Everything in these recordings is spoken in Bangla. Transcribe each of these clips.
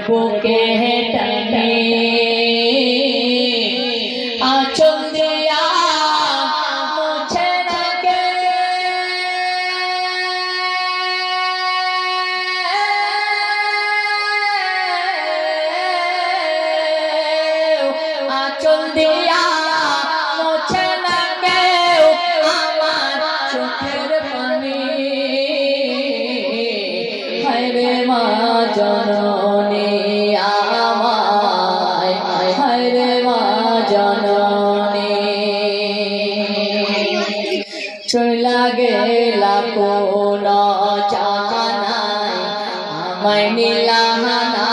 বুকে টানে আঁচল দিয়া মুছে রাখে আঁচল দিয়া মুছে রাখে আমার চোখের পানি হায়রে মা জননী আমায় হায়রে মা জননী চলা গেলা কোন জানাই আমায় নিলাহানা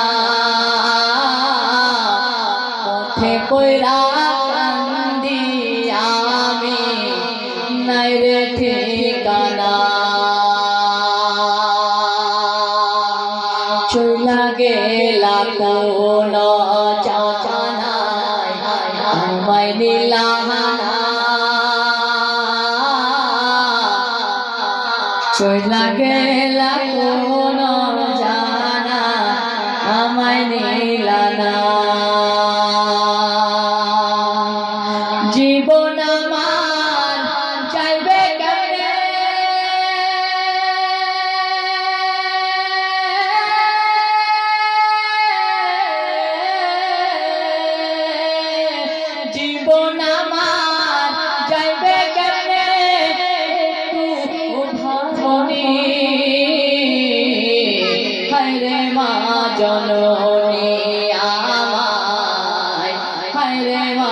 পথে কইরা কান্দি আমি নাই রে ঠিকানা চলা গেলা কোন জানাই আমায় নিলাহানা চলা গেলা কোন জানা আমায় নিলানা জীবন আমার যাইবে কেমনে জীবন আমার যাইবে কেমনে ভাবনি হায়রে মা জননী আমায় হায়রে মা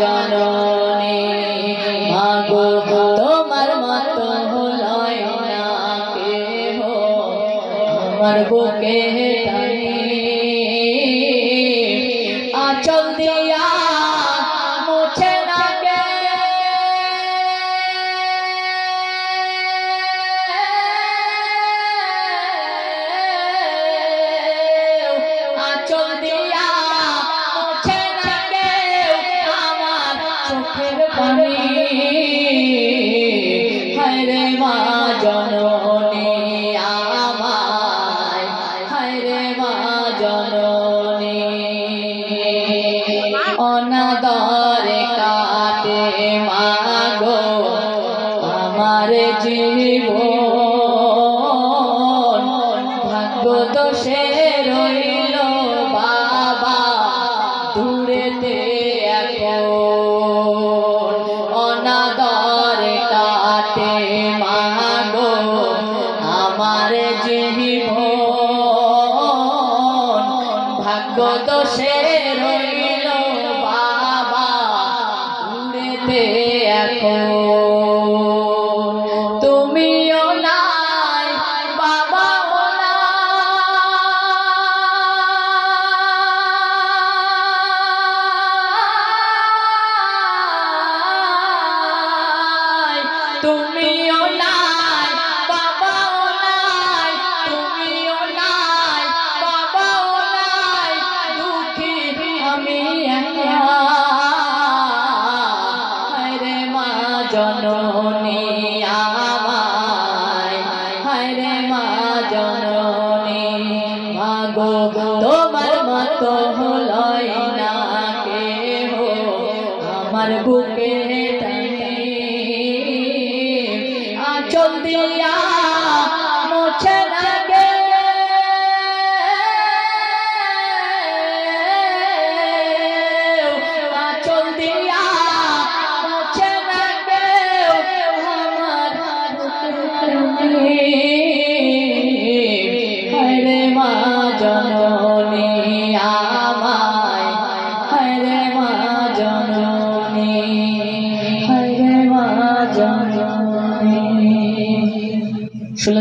জননী মাগো তোমার মতো লয় না কেহ আমার বুকে টানে আঁচল দিয়া মুছে রাখে আঁচল দিয়া মুছে রাখে আমার চোখের পানি হায়রে মা জননী আমায় হায়রে মা জননী অনাদরে কাটে মাগো আমার জীবন ভাগ্য দোষে রইল বাবা দূরেতে এখন অনাদরে কাটে মাগো আমার জীবন ভাগ্য দোষে রইল বাবা দূরেতে এখন তুমিও নাই বাবাও নাই তুমিও নাই বাবাও নাই তুমিও নাই বাবাও নাই দুঃখী আমি একা হায়রে মা জননী আমায় হায়রে মা জননী মাগো তোমার মতো লয় না কেহ আমার বুকে টানে আঁচল দিয়া মুছে রাখে আঁচল দিয়া মুছে রাখে আমার হায়রে মা জননী আমায় হায়রে মা জননী হায়রে মা জননী শুনলেন তো?